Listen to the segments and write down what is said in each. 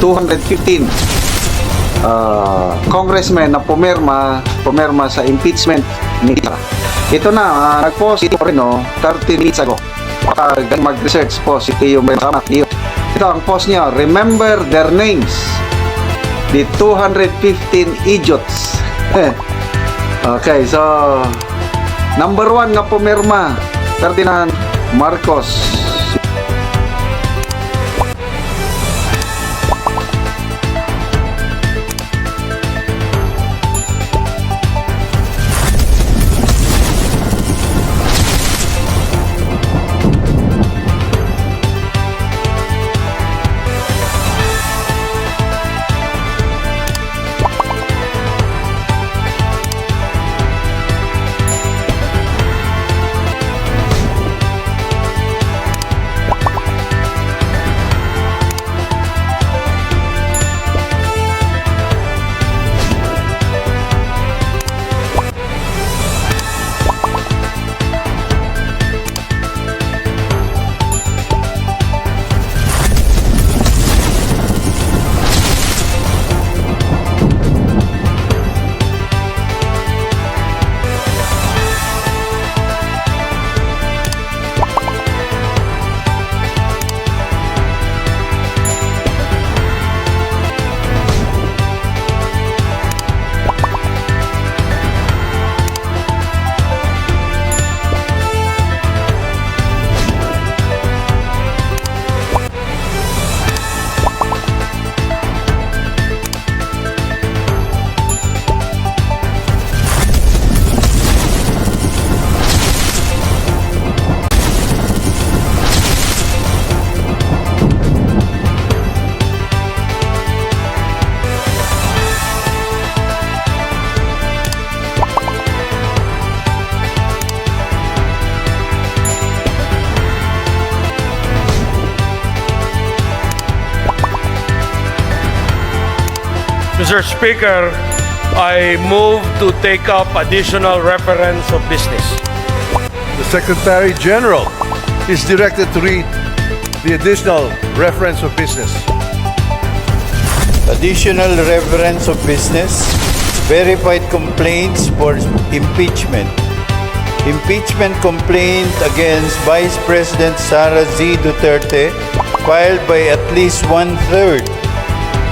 ...215 congressmen na pumirma sa impeachment ni Sara. Ito na, nag-post ito rin 30 minutes ago. Mag-research po si Tio Ito ang post niya, remember their names, the 215 idiots. Okay, so number 1 na pumirma, Ferdinand Marcos. Mr. Speaker, I move to take up additional reference of business. The Secretary General is directed to read the additional reference of business. Additional reference of business, verified complaints for impeachment. Impeachment complaint against Vice President Sara Duterte filed by at least one-third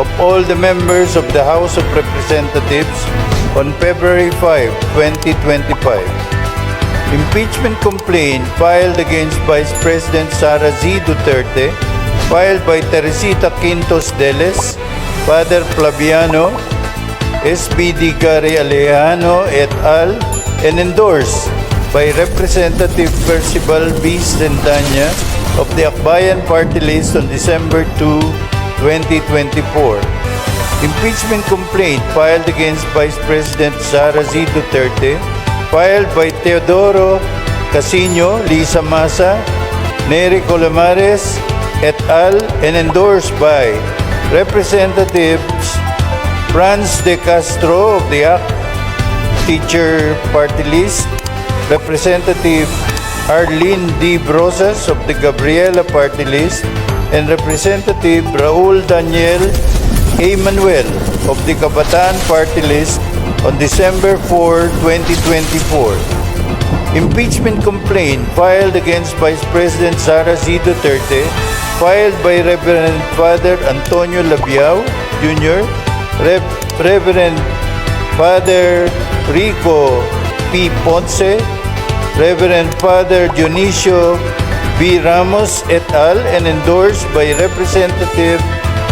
of all the members of the House of Representatives on February 5, 2025. Impeachment complaint filed against Vice President Sara Duterte, filed by Teresita Quintos Deles, Father Flaviano, SBD Gary Alejano et al., and endorsed by Representative Percival B. Sendanya of the Akbayan Party List on December 2, 2024. Impeachment complaint filed against Vice President Sara Duterte, filed by Teodoro Casino, Lisa Masa, Nery Colamares, et al., and endorsed by Representatives Franz de Castro of the ACT Teacher Party List, Representative Arlene D. Brosas of the Gabriela Party List, and Representative Raul Daniel A. Manuel of the Kabataan Party List on December 4, 2024. Impeachment complaint filed against Vice President Sara Duterte, filed by Reverend Father Antonio Labiao Jr., Reverend Father Rico P. Ponce, Reverend Father Dionisio B. Ramos et al., and endorsed by Representative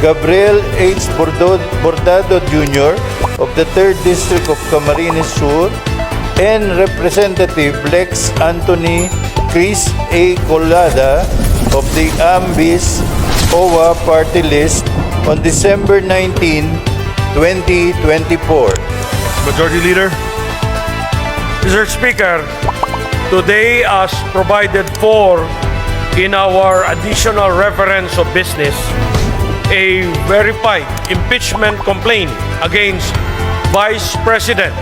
Gabriel H. Bordado Jr. of the 3rd District of Camarines Sur, and Representative Lex Anthony Chris A. Colada of the AMBIS OWA party list on December 19, 2024. Majority Leader. Mr. Speaker, today as provided for in our additional reference of business, a verified impeachment complaint against Vice President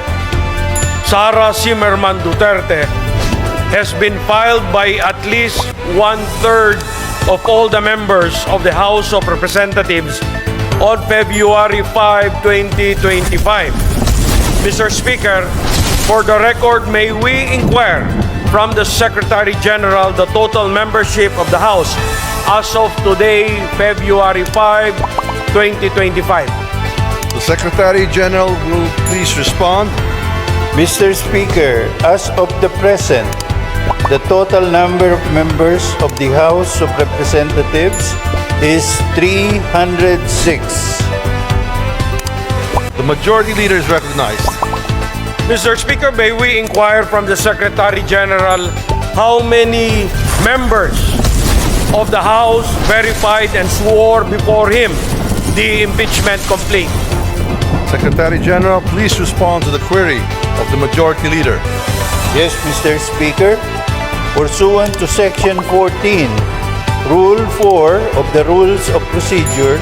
Sara Duterte has been filed by at least 1/3 of all the members of the House of Representatives on February 5, 2025. Mr. Speaker, for the record, may we inquire from the Secretary General the total membership of the House as of today, February 5, 2025. The Secretary General will please respond. Mr. Speaker, as of the present, the total number of members of the House of Representatives is 306. The Majority Leader is recognized. Mr. Speaker, may we inquire from the Secretary General how many members of the House verified and swore before him the impeachment complaint? Secretary General, please respond to the query of the Majority Leader. Yes, Mr. Speaker. Pursuant to Section 14, Rule 4 of the Rules of Procedure,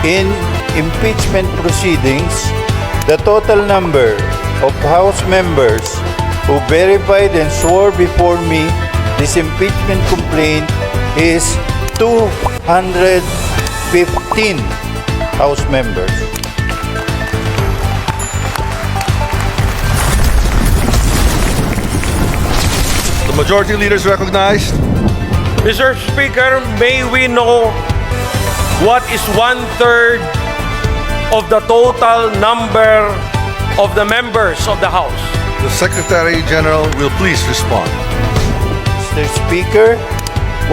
in impeachment proceedings, the total number of House members who verified and swore before me this impeachment complaint is 215 House members. The Majority Leader is recognized. Mr. Speaker, may we know what is 1/3 of the total number of the members of the House? The Secretary General will please respond. Mr. Speaker,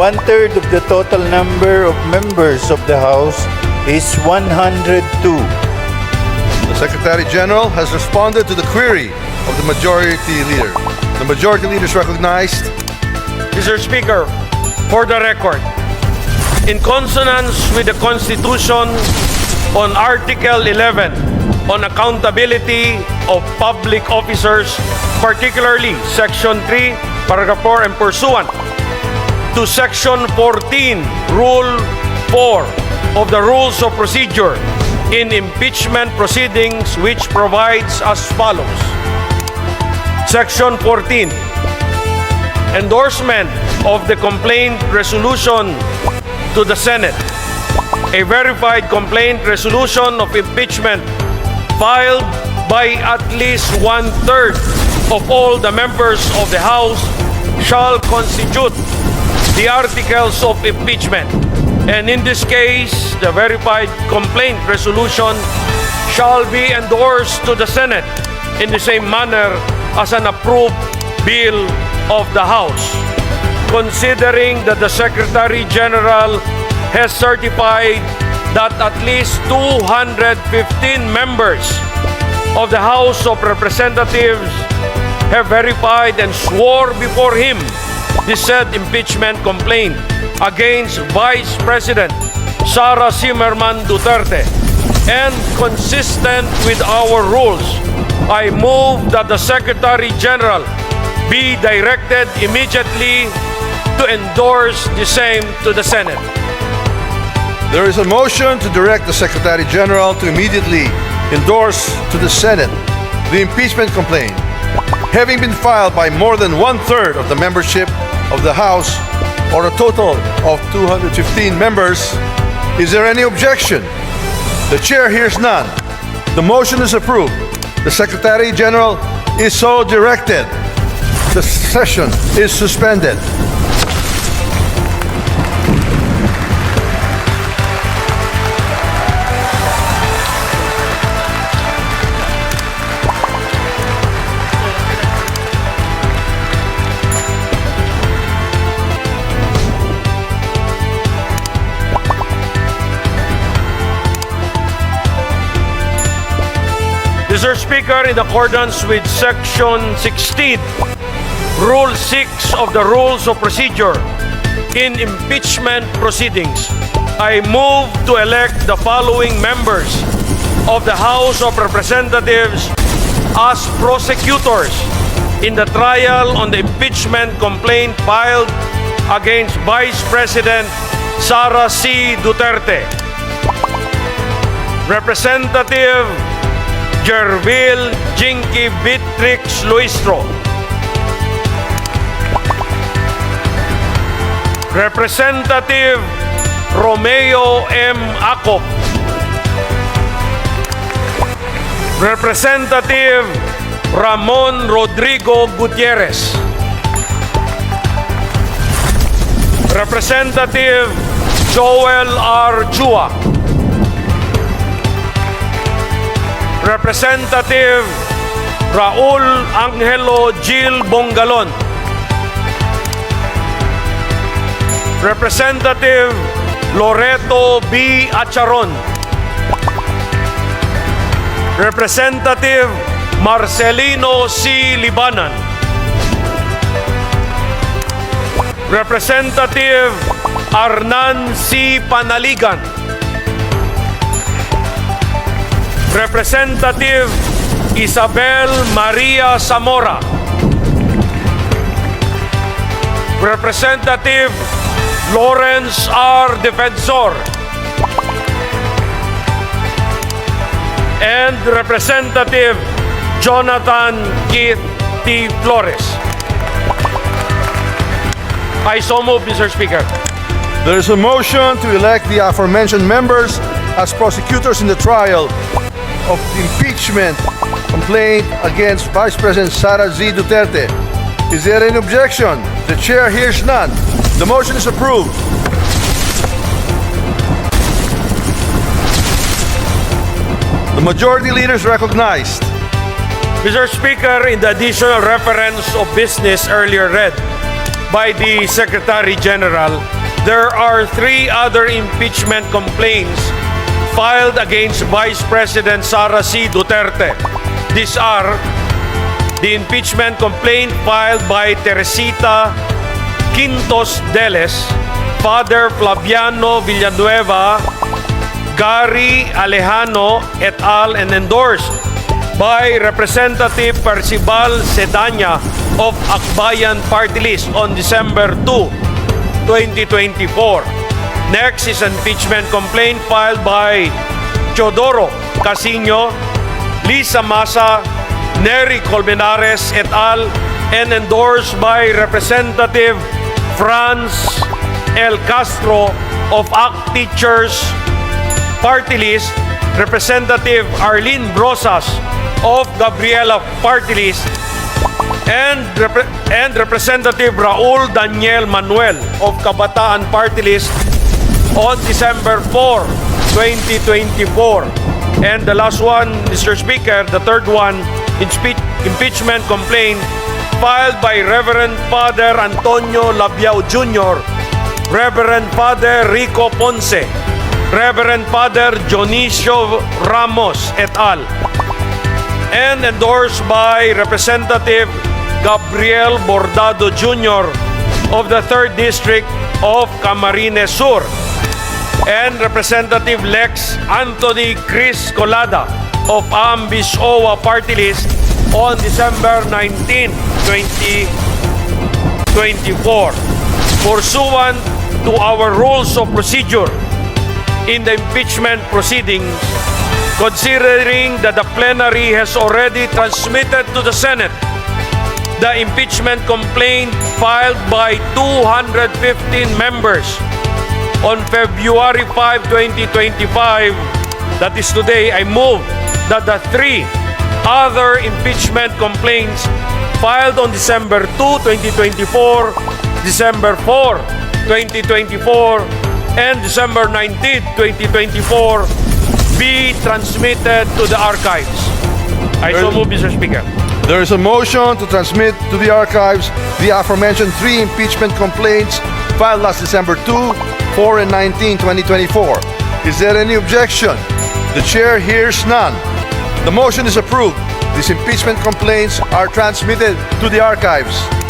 1/3 of the total number of members of the House is 102. The Secretary General has responded to the query of the Majority Leader. The Majority Leader is recognized. Mr. Speaker, for the record, in consonance with the Constitution on Article 11 on accountability of public officers, particularly Section 3, Paragraph 4, and pursuant to Section 14, Rule 4 of the Rules of Procedure in impeachment proceedings, which provides as follows. Section 14, endorsement of the complaint resolution to the Senate. A verified complaint resolution of impeachment filed by at least 1/3 of all the members of the House shall constitute the articles of impeachment. And in this case, the verified complaint resolution shall be endorsed to the Senate in the same manner as an approved bill of the House. Considering that the Secretary General has certified that at least 215 members of the House of Representatives have verified and swore before him the said impeachment complaint against Vice President Sara Duterte, and consistent with our rules, I move that the Secretary General be directed immediately to endorse the same to the Senate. There is a motion to direct the Secretary General to immediately endorse to the Senate the impeachment complaint, having been filed by more than 1/3 of the membership of the House, or a total of 215 members. Is there any objection? The Chair hears none. The motion is approved. The Secretary General is so directed. The session is suspended. Mr. Speaker, in accordance with Section 16, Rule 6 of the Rules of Procedure in impeachment proceedings, I move to elect the following members of the House of Representatives as prosecutors in the trial on the impeachment complaint filed against Vice President Sara C. Duterte. Representative Jervil Jinky Beatrix Luistro. Representative Romeo M. Acop. Representative Ramon Rodrigo Gutierrez. Representative Joel R. Chua. Representative Raul Angelo Gil Bongalon. Representative Loreto B. Acharon. Representative Marcelino C. Libanan. Representative Arnan C. Panaligan. Representative Isabel Maria Zamora. Representative Lawrence R. Defensor. And Representative Jonathan Keith T. Flores. I so move, Mr. Speaker. There is a motion to elect the aforementioned members as prosecutors in the trial of the impeachment complaint against Vice President Sara Z. Duterte. Is there any objection? The chair hears none. The motion is approved. The majority leader is recognized. Mr. Speaker, in the additional reference of business earlier read by the Secretary General, there are 3 other impeachment complaints filed against Vice President Sara C. Duterte. These are the impeachment complaint filed by Teresita Quintos Deles, Father Flaviano Villanueva, Gary Alejano et al. And endorsed by Representative Percival Sedanya of Akbayan Party List on December 2, 2024. Next is an impeachment complaint filed by Teodoro Casino, Lisa Masa, Nery Colmenares et al. And endorsed by Representative Franz L. Castro of ACT Teachers Party List, Representative Arlene Brosas of Gabriela Party List, and Representative Raul Daniel Manuel of Kabataan Party List on December 4, 2024. And the last one, Mr. Speaker, the third one, impeachment complaint filed by Reverend Father Antonio Labiao Jr., Reverend Father Rico Ponce, Reverend Father Dionisio Ramos et al. And endorsed by Representative Gabriel Bordado Jr. of the 3rd District of Camarines Sur, and Representative Lex Anthony Chris Colada of Ambis OWA Party List on December 19, 2024. Pursuant to our rules of procedure in the impeachment proceedings, considering that the plenary has already transmitted to the Senate the impeachment complaint filed by 215 members on February 5, 2025, that is today, I move that the 3 other impeachment complaints filed on December 2, 2024, December 4, 2024, and December 19, 2024 be transmitted to the archives. I so move, Mr. Speaker. There is a motion to transmit to the archives the aforementioned 3 impeachment complaints filed last December 2, 4, and 19, 2024. Is there any objection? The chair hears none. The motion is approved. These impeachment complaints are transmitted to the archives.